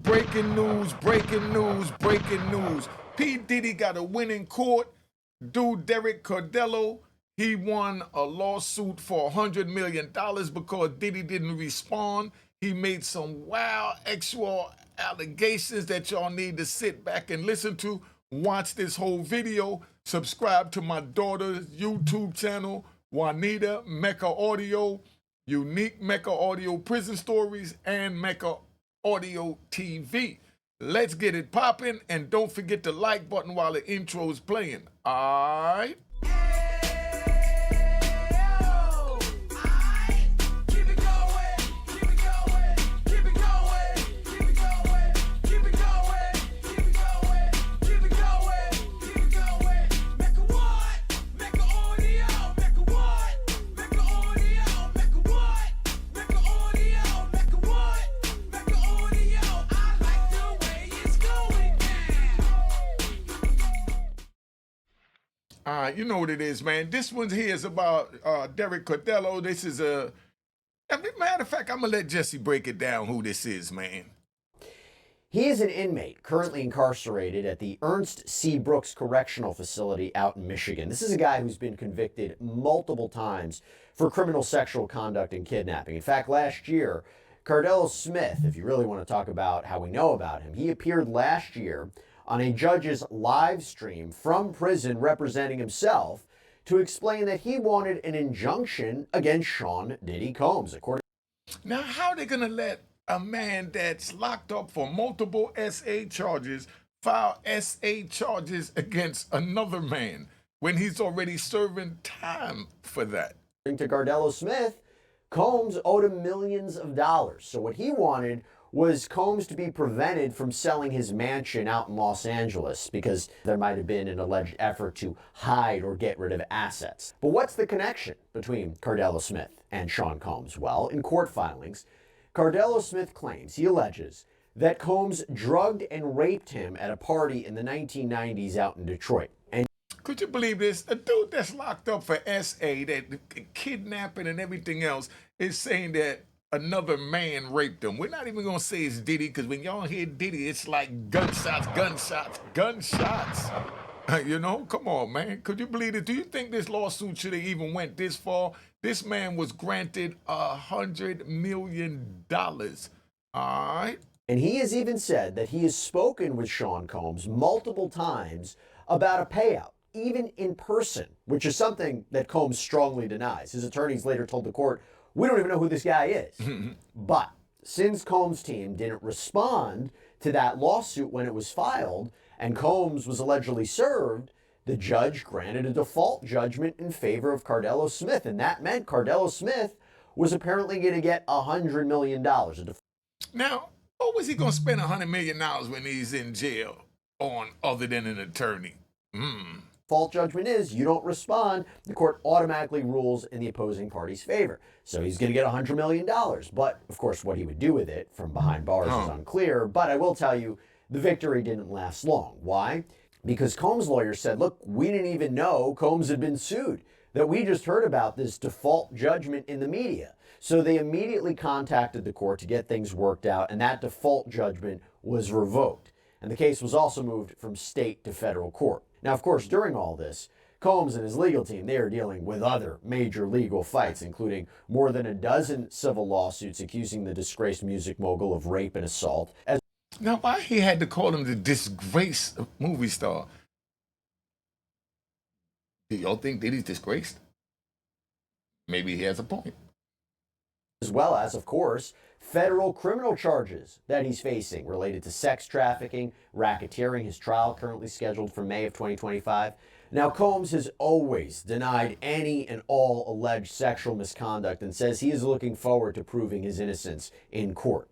Breaking news, breaking news, breaking news. P. Diddy got a win in court. Dude, Derek Cardello, he won a lawsuit for $100 million because Diddy didn't respond. He made some wild, actual allegations that y'all need to sit back and listen to. Watch this whole video. Subscribe to my daughter's YouTube channel, Juanita Mecca Audio, Unique Mecca Audio Prison Stories, and Mecca Audio TV. Let's get it popping, and don't forget the like button while the intro's playing. All right? You know what it is, man. This one here is about Derek Cardello. This is matter of fact, I'm going to let Jesse break it down who this is, man. He is an inmate currently incarcerated at the Ernst C. Brooks Correctional Facility out in Michigan. This is a guy who's been convicted multiple times for criminal sexual conduct and kidnapping. In fact, last year, Cardello-Smith, if you really want to talk about how we know about him, he appeared last year on a judge's live stream from prison representing himself to explain that he wanted an injunction against Sean Diddy Combs. Now, how are they going to let a man that's locked up for multiple SA charges file SA charges against another man when he's already serving time for that? According to Cardello-Smith, Combs owed him millions of dollars. So what he wanted was Combs to be prevented from selling his mansion out in Los Angeles because there might have been an alleged effort to hide or get rid of assets. But what's the connection between Cardello-Smith and Sean Combs? Well, in court filings, Cardello-Smith claims, he alleges, that Combs drugged and raped him at a party in the 1990s out in Detroit. And could you believe this? A dude that's locked up for SA, that kidnapping and everything else, is saying that another man raped him. We're not even going to say it's Diddy, because when y'all hear Diddy, it's like gunshots, gunshots, gunshots. You know, come on, man. Could you believe it? Do you think this lawsuit should have even went this far? This man was granted $100 million. All right? And he has even said that he has spoken with Sean Combs multiple times about a payout, even in person, which is something that Combs strongly denies. His attorneys later told the court, "We don't even know who this guy is." But since Combs' team didn't respond to that lawsuit when it was filed, and Combs was allegedly served, the judge granted a default judgment in favor of Cardello-Smith. And that meant Cardello-Smith was apparently going to get $100 million. Now, what was he going to spend $100 million when he's in jail on other than an attorney? Default judgment is you don't respond, the court automatically rules in the opposing party's favor. So he's going to get $100 million. But, of course, what he would do with it from behind bars is unclear. But I will tell you, the victory didn't last long. Why? Because Combs' lawyer said, look, we didn't even know Combs had been sued, that we just heard about this default judgment in the media. So they immediately contacted the court to get things worked out, and that default judgment was revoked. And the case was also moved from state to federal court. Now, of course, during all this, Combs and his legal team, they are dealing with other major legal fights, including more than a dozen civil lawsuits accusing the disgraced music mogul of rape and assault. Now, why he had to call him the disgraced movie star? Do y'all think Diddy's disgraced? Maybe he has a point. As well as, of course, federal criminal charges that he's facing related to sex trafficking, racketeering. His trial currently scheduled for May of 2025. Now, Combs has always denied any and all alleged sexual misconduct and says he is looking forward to proving his innocence in court.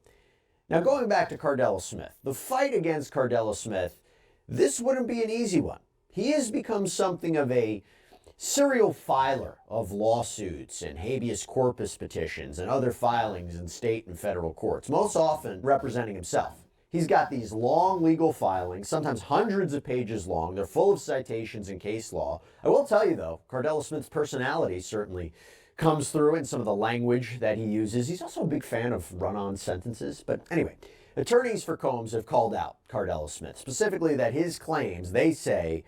Now, going back to Cardello-Smith, the fight against Cardello-Smith, this wouldn't be an easy one. He has become something of a serial filer of lawsuits and habeas corpus petitions and other filings in state and federal courts, most often representing himself. He's got these long legal filings, sometimes hundreds of pages long. They're full of citations and case law. I will tell you, though, Cardello-Smith's personality certainly comes through in some of the language that he uses. He's also a big fan of run-on sentences. But anyway, Attorneys for Combs have called out Cardello-Smith, specifically that his claims, they say,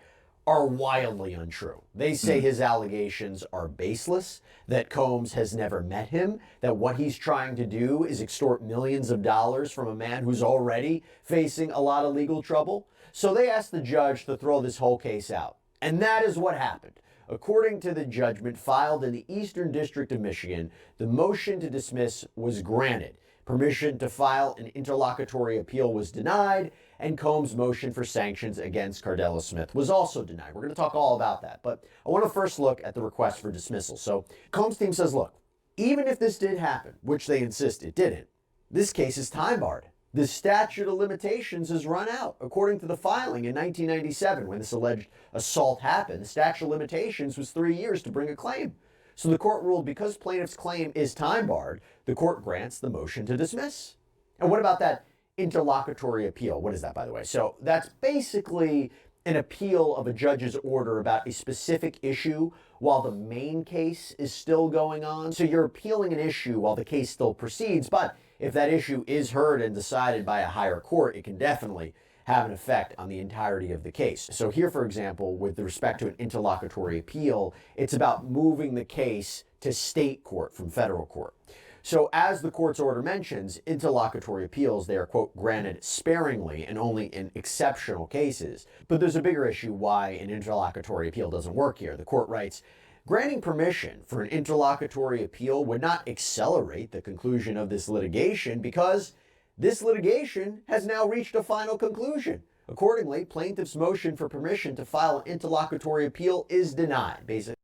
are wildly untrue. They say his allegations are baseless, that Combs has never met him, that what he's trying to do is extort millions of dollars from a man who's already facing a lot of legal trouble. So they asked the judge to throw this whole case out. And that is what happened. According to the judgment filed in the Eastern District of Michigan, the motion to dismiss was granted. Permission to file an interlocutory appeal was denied, and Combs' motion for sanctions against Cardello-Smith was also denied. We're going to talk all about that, but I want to first look at the request for dismissal. So Combs' team says, look, even if this did happen, which they insist it didn't, this case is time barred. The statute of limitations has run out. According to the filing in 1997, when this alleged assault happened, the statute of limitations was 3 years to bring a claim. So the court ruled because plaintiff's claim is time barred, the court grants the motion to dismiss. And what about that interlocutory appeal? What is that, by the way? So that's basically an appeal of a judge's order about a specific issue while the main case is still going on. So you're appealing an issue while the case still proceeds, but if that issue is heard and decided by a higher court, it can definitely have an effect on the entirety of the case. So here, for example, with respect to an interlocutory appeal, it's about moving the case to state court from federal court. So as the court's order mentions, interlocutory appeals, they are, quote, granted sparingly and only in exceptional cases. But there's a bigger issue why an interlocutory appeal doesn't work here. The court writes, granting permission for an interlocutory appeal would not accelerate the conclusion of this litigation because this litigation has now reached a final conclusion. Accordingly, plaintiff's motion for permission to file an interlocutory appeal is denied. Basically,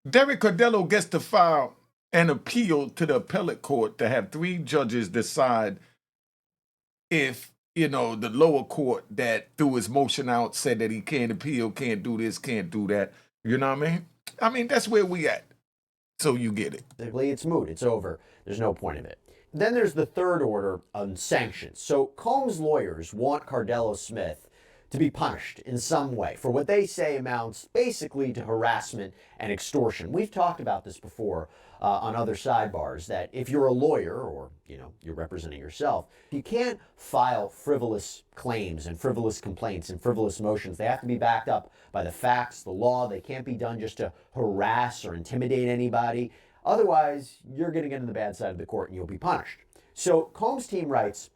Derek Cardello gets to file an appeal to the appellate court to have 3 judges decide if, the lower court that threw his motion out said that he can't appeal, can't do this, can't do that. You know what I mean? I mean, that's where we at. So you get it. It's moot. It's over. There's no point in it. Then there's the third order on sanctions. So Combs' lawyers want Cardello-Smith to be punished in some way for what they say amounts basically to harassment and extortion. We've talked about this before on other sidebars, that if you're a lawyer or, you're representing yourself, you can't file frivolous claims and frivolous complaints and frivolous motions. They have to be backed up by the facts, the law. They can't be done just to harass or intimidate anybody. Otherwise, you're going to get on the bad side of the court and you'll be punished. So Combs' team writes,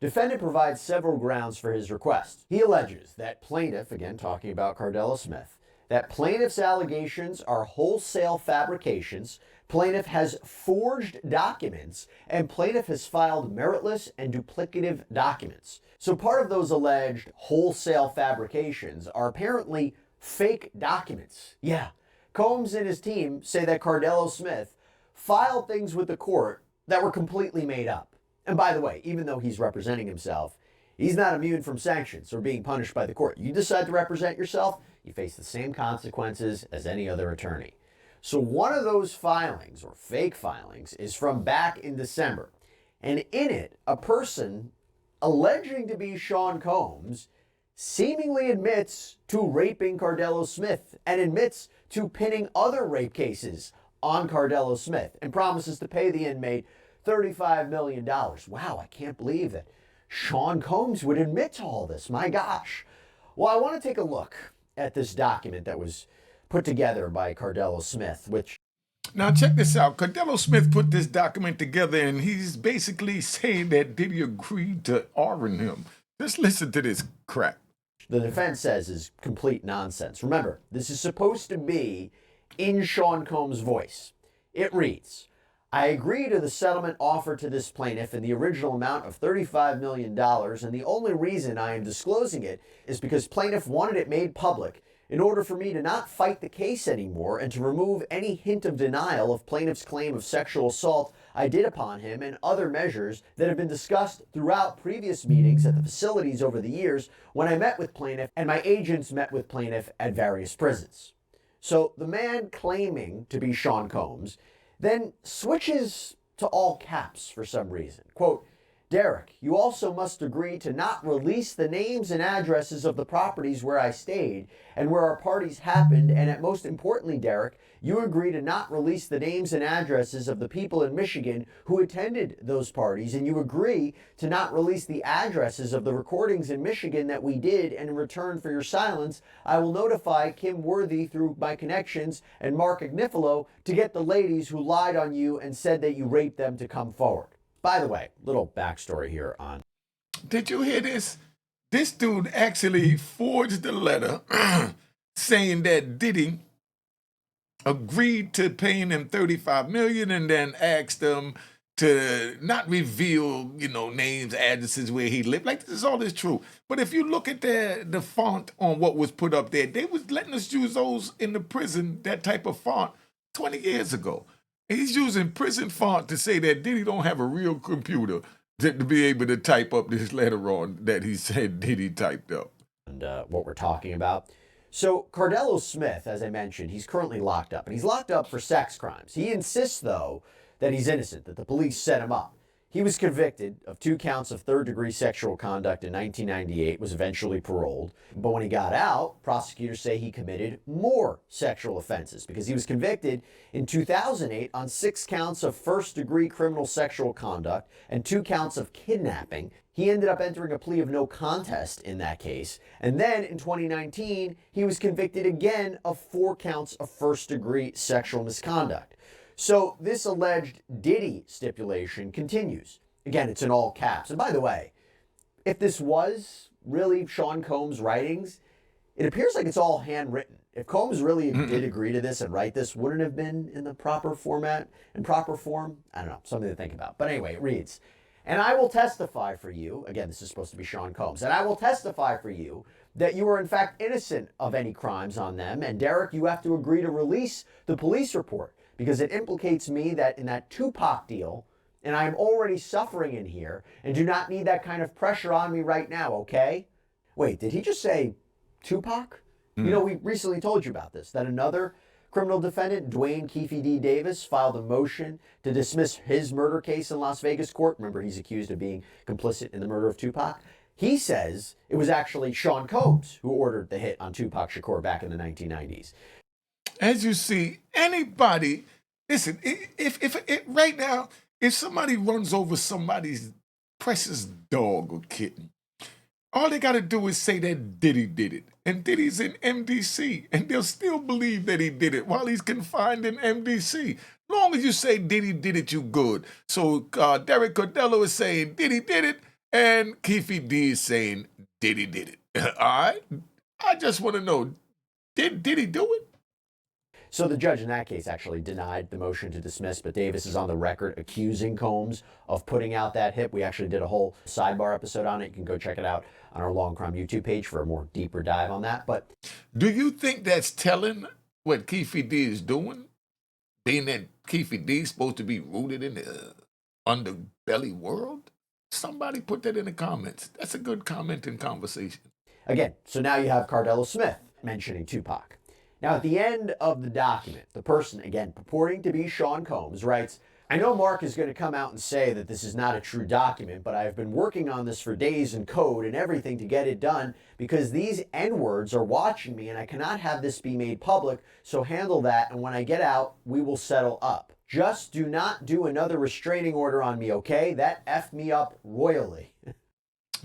defendant provides several grounds for his request. He alleges that plaintiff, again talking about Cardello-Smith, that plaintiff's allegations are wholesale fabrications, plaintiff has forged documents, and plaintiff has filed meritless and duplicative documents. So part of those alleged wholesale fabrications are apparently fake documents. Yeah. Combs and his team say that Cardello-Smith filed things with the court that were completely made up. And by the way, even though he's representing himself, he's not immune from sanctions or being punished by the court. You decide to represent yourself, you face the same consequences as any other attorney. So one of those filings, or fake filings, is from back in December. And in it, a person alleging to be Sean Combs seemingly admits to raping Cardello-Smith and admits to pinning other rape cases on Cardello-Smith and promises to pay the inmate $35 million. Wow, I can't believe that Sean Combs would admit to all this. My gosh. Well, I want to take a look at this document that was put together by Cardello-Smith, which... Now check this out. Cardello-Smith put this document together and he's basically saying that Diddy agreed to arm him. Just listen to this crap. The defense says is complete nonsense. Remember, this is supposed to be in Sean Combs' voice. It reads, I agree to the settlement offered to this plaintiff in the original amount of $35 million, and the only reason I am disclosing it is because plaintiff wanted it made public in order for me to not fight the case anymore and to remove any hint of denial of plaintiff's claim of sexual assault I did upon him and other measures that have been discussed throughout previous meetings at the facilities over the years when I met with plaintiff and my agents met with plaintiff at various prisons. So the man claiming to be Sean Combs then switches to all caps for some reason. Quote, Derek, you also must agree to not release the names and addresses of the properties where I stayed and where our parties happened, and at most importantly, Derek, you agree to not release the names and addresses of the people in Michigan who attended those parties, and you agree to not release the addresses of the recordings in Michigan that we did, and in return for your silence, I will notify Kim Worthy through my connections and Mark Agnifilo to get the ladies who lied on you and said that you raped them to come forward. By the way, little backstory here on... Did you hear this? This dude actually forged a letter saying that Diddy agreed to paying him $35 million and then asked them to not reveal, names, addresses, where he lived. Like, this is all this true. But if you look at the font on what was put up there, they was letting us use those in the prison, that type of font, 20 years ago. He's using prison font to say that Diddy don't have a real computer to be able to type up this letter on that he said Diddy typed up. And what we're talking about. So Cardello-Smith, as I mentioned, he's currently locked up. And he's locked up for sex crimes. He insists, though, that he's innocent, that the police set him up. He was convicted of 2 counts of third-degree sexual conduct in 1998, was eventually paroled. But when he got out, prosecutors say he committed more sexual offenses because he was convicted in 2008 on 6 counts of first-degree criminal sexual conduct and 2 counts of kidnapping. He ended up entering a plea of no contest in that case. And then in 2019, he was convicted again of 4 counts of first-degree sexual misconduct. So this alleged Diddy stipulation continues. Again, it's in all caps. And by the way, if this was really Sean Combs' writings, it appears like it's all handwritten. If Combs really did agree to this and write this, wouldn't it have been in the proper format and proper form? I don't know, something to think about. But anyway, it reads, and I will testify for you, again, this is supposed to be Sean Combs, and I will testify for you that you are in fact innocent of any crimes on them. And Derek, you have to agree to release the police report, because it implicates me that in that Tupac deal, and I am already suffering in here and do not need that kind of pressure on me right now, okay? Wait, did he just say Tupac? We recently told you about this, that another criminal defendant, Dwayne Keefe D. Davis, filed a motion to dismiss his murder case in Las Vegas court. Remember, he's accused of being complicit in the murder of Tupac. He says it was actually Sean Combs who ordered the hit on Tupac Shakur back in the 1990s. As you see, anybody, listen, if right now, if somebody runs over somebody's precious dog or kitten, all they got to do is say that Diddy did it. And Diddy's in MDC, and they'll still believe that he did it while he's confined in MDC. Long as you say Diddy did it, you good. So Derek Cardello is saying Diddy did it, and Keefe D is saying Diddy did it. All right? I just want to know, did Diddy do it? So the judge in that case actually denied the motion to dismiss, but Davis is on the record accusing Combs of putting out that hit. We actually did a whole sidebar episode on it. You can go check it out on our Long Crime YouTube page for a more deeper dive on that. But do you think that's telling what Keefe D is doing? Being that Keefe D is supposed to be rooted in the underbelly world? Somebody put that in the comments. That's a good comment and conversation. Again, so now you have Cardello-Smith mentioning Tupac. Now, at the end of the document, the person, again, purporting to be Sean Combs, writes, I know Mark is going to come out and say that this is not a true document, but I've been working on this for days in code and everything to get it done because these N-words are watching me and I cannot have this be made public, so handle that, and when I get out, we will settle up. Just do not do another restraining order on me, okay? That effed me up royally.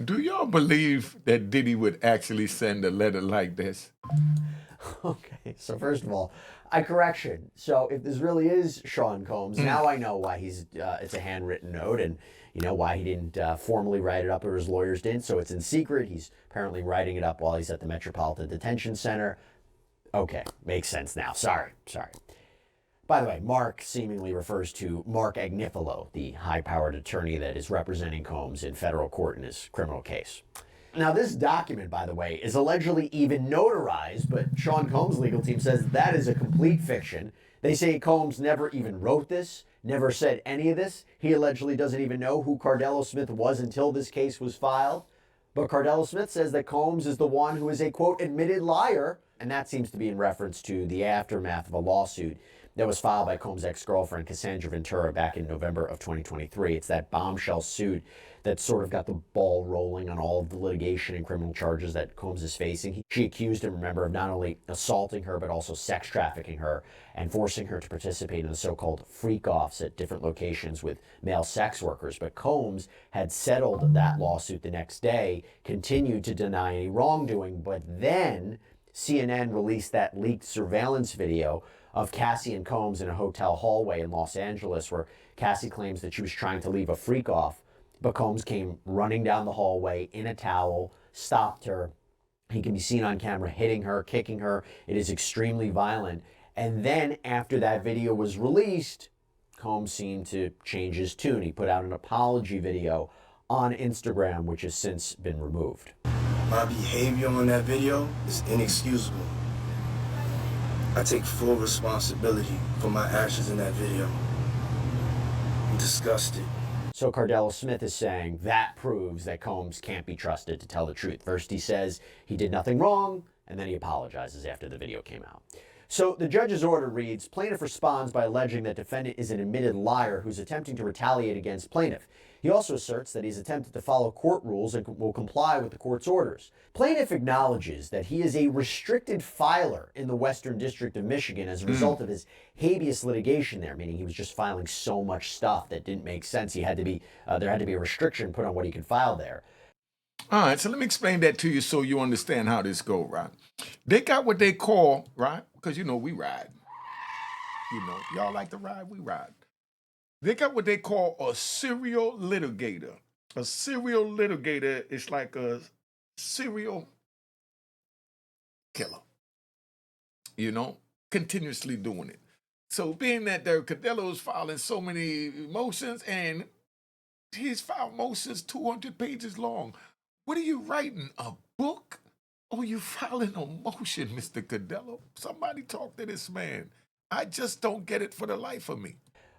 Do y'all believe that Diddy would actually send a letter like this? Okay, so first of all, correction. So if this really is Sean Combs, now I know why it's a handwritten note, and why he didn't formally write it up, or his lawyers didn't. So it's in secret. He's apparently writing it up while he's at the Metropolitan Detention Center. Okay, makes sense now. Sorry. By the way, Mark seemingly refers to Mark Agnifilo, the high-powered attorney that is representing Combs in federal court in his criminal case. Now, this document, by the way, is allegedly even notarized, but Sean Combs' legal team says that is a complete fiction. They say Combs never even wrote this, never said any of this. He allegedly doesn't even know who Cardello-Smith was until this case was filed. But Cardello-Smith says that Combs is the one who is a, quote, admitted liar, and that seems to be in reference to the aftermath of a lawsuit that was filed by Combs' ex-girlfriend, Cassandra Ventura, back in November of 2023. It's that bombshell suit that sort of got the ball rolling on all of the litigation and criminal charges that Combs is facing. She accused him, remember, of not only assaulting her, but also sex trafficking her and forcing her to participate in the so-called freak-offs at different locations with male sex workers. But Combs had settled that lawsuit the next day, continued to deny any wrongdoing, but then CNN released that leaked surveillance video of Cassie and Combs in a hotel hallway in Los Angeles, where Cassie claims that she was trying to leave a freak off, but Combs came running down the hallway in a towel, stopped her. He can be seen on camera hitting her, kicking her. It is extremely violent. And then after that video was released, Combs seemed to change his tune. He put out an apology video on Instagram, which has since been removed. My behavior on that video is inexcusable. I take full responsibility for my actions in that video. I'm disgusted. So Cardello-Smith is saying that proves that Combs can't be trusted to tell the truth. First he says he did nothing wrong, and then he apologizes after the video came out. So the judge's order reads, plaintiff responds by alleging that defendant is an admitted liar who's attempting to retaliate against plaintiff. He also asserts that he's attempted to follow court rules and will comply with the court's orders. Plaintiff acknowledges that he is a restricted filer in the Western District of Michigan as a result of his habeas litigation there, meaning he was just filing so much stuff that didn't make sense. He had to be, there had to be a restriction put on what he could file there. All right, so let me explain that to you so you understand how this goes, right? They got what they call, right? Because, we ride. Y'all like to ride, we ride. They got what they call a serial litigator. A serial litigator is like a serial killer, continuously doing it. So being that Derek Cardello is filing so many motions, and he's filed motions 200 pages long. What are you writing, a book? Or you filing a motion, Mr. Cardello? Somebody talk to this man. I just don't get it for the life of me.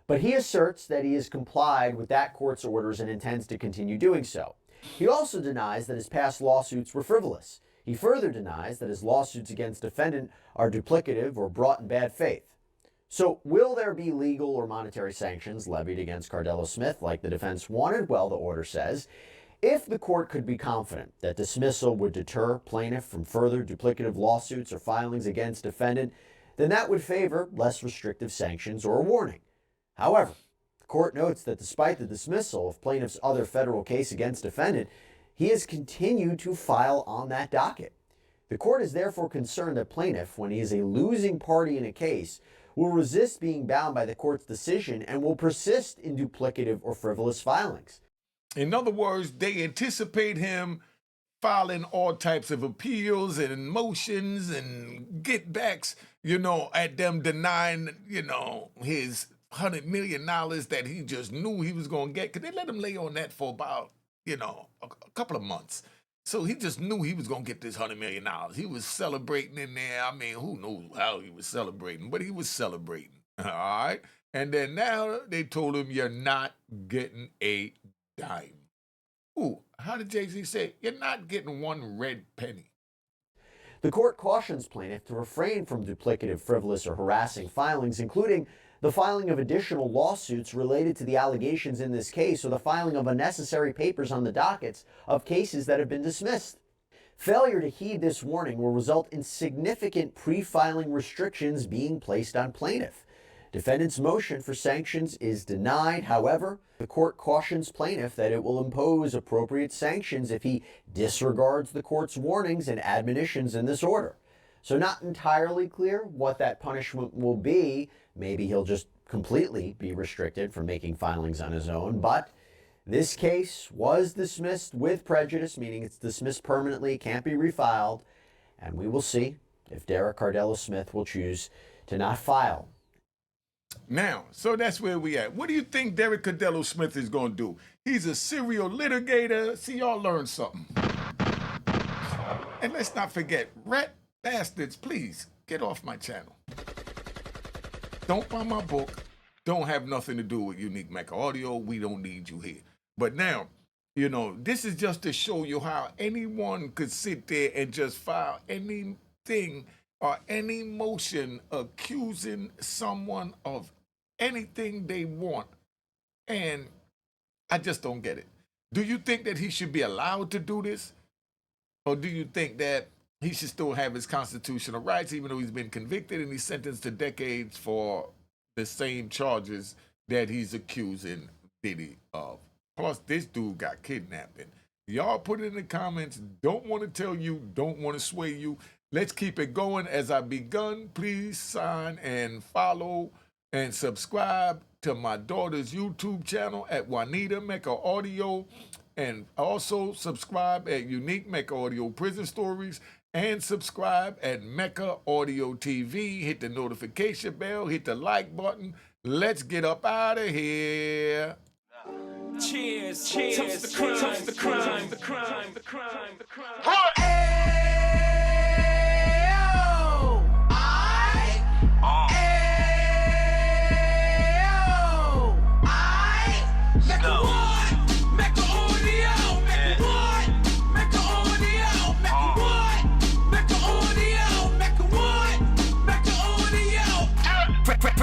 But he asserts that he has complied with that court's orders and intends to continue doing so. He also denies that his past lawsuits were frivolous. He further denies that his lawsuits against defendant are duplicative or brought in bad faith. So will there be legal or monetary sanctions levied against Cardello-Smith like the defense wanted? Well, the order says, if the court could be confident that dismissal would deter plaintiff from further duplicative lawsuits or filings against defendant, then that would favor less restrictive sanctions or a warning. However, the court notes that despite the dismissal of plaintiff's other federal case against defendant, he has continued to file on that docket. The court is therefore concerned that plaintiff, when he is a losing party in a case, will resist being bound by the court's decision and will persist in duplicative or frivolous filings. In other words, they anticipate him filing all types of appeals and motions and get backs, at them denying, his $100 million that he just knew he was going to get. Because they let him lay on that for about, a couple of months. So he just knew he was going to get this $100 million. He was celebrating in there. I mean, who knows how he was celebrating, but he was celebrating. All right. And then now they told him, you're not getting a dime. Ooh, how did Jay-Z say? You're not getting one red penny. The court cautions plaintiff to refrain from duplicative, frivolous, or harassing filings, including the filing of additional lawsuits related to the allegations in this case or the filing of unnecessary papers on the dockets of cases that have been dismissed. Failure to heed this warning will result in significant pre-filing restrictions being placed on plaintiff. Defendant's motion for sanctions is denied. However, the court cautions plaintiff that it will impose appropriate sanctions if he disregards the court's warnings and admonitions in this order. So not entirely clear what that punishment will be. Maybe he'll just completely be restricted from making filings on his own. But this case was dismissed with prejudice, meaning it's dismissed permanently, can't be refiled. And we will see if Derek Cardello-Smith will choose to not file. Now, so that's where we at. What do you think Derek Cardello-Smith is going to do? He's a serial litigator. See, y'all learned something. And let's not forget, rat bastards, please get off my channel. Don't buy my book. Don't have nothing to do with Unique Mecca Audio. We don't need you here. But now, this is just to show you how anyone could sit there and just file anything or any motion accusing someone of anything they want. And I just don't get it. Do you think that he should be allowed to do this? Or do you think that he should still have his constitutional rights, even though he's been convicted and he's sentenced to decades for the same charges that he's accusing Diddy of? Plus, this dude got kidnapped. Y'all put it in the comments. Don't want to tell you, don't want to sway you. Let's keep it going. As I begun, please sign and follow and subscribe to my daughter's YouTube channel at Unique Mecca Audio, and also subscribe at Unique Mecca Audio Prison Stories, and subscribe at Mecca Audio TV. Hit the notification bell, hit the like button. Let's get up out of here. Cheers, cheers, toast the crime, toast the crime, the crime, the crime, the crime.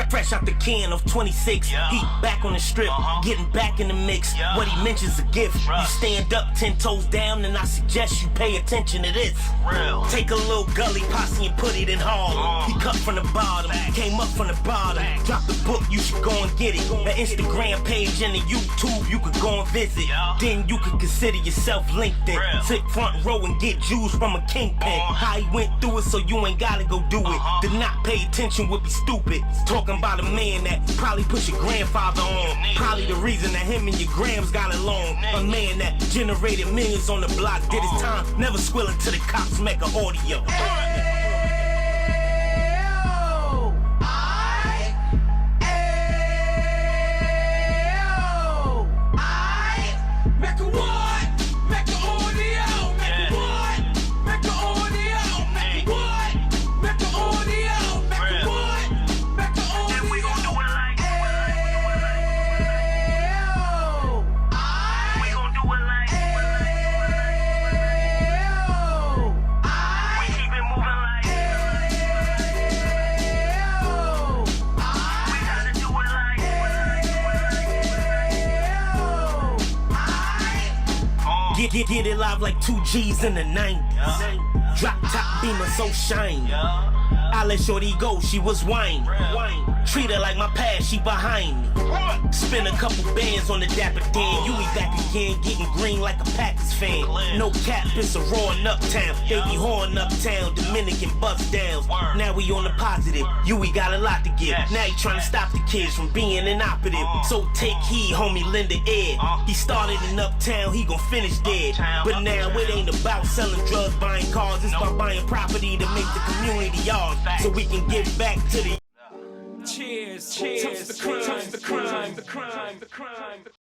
Fresh out the can of 26, he back on the strip, getting back in the mix. What he mentions a gift. You stand up 10 toes down, and I suggest you pay attention to this. Take a little gully posse and put it in Harlem. He cut from the bottom, came up from the bottom. Drop the book, you should go and get it. The Instagram page and the YouTube, you could go and visit. Then you could consider yourself LinkedIn. Sit front row and get Jews from a kingpin. How he went through it, so you ain't gotta go do it. To not pay attention would be stupid. Talking about a man that probably put your grandfather on. Probably the reason that him and your grams got along. A man that generated millions on the block, did his time, never squilling to the cops, Mecca Audio. Get it live like 2 G's in the 90s. Drop top beamer so shiny. I let shorty go, she was whining. Treat her like my past, she behind me. Spend a couple bands on the Dapper Dan. You be back again, getting green like a Packers fan. No cap, it's a roaring uptown. They be horn uptown, Dominican bust downs. Now we on the positive, we got a lot to give. Now he trying to stop the kids from being inoperative. So take heed, homie, lend an ear. He started in uptown, he gon' finish dead. But now it ain't about selling drugs, buying cars. It's about buying property to make the community yours, so we can give back to the. Cheers, cheers, toast the crime, the crime, the crime, the crime.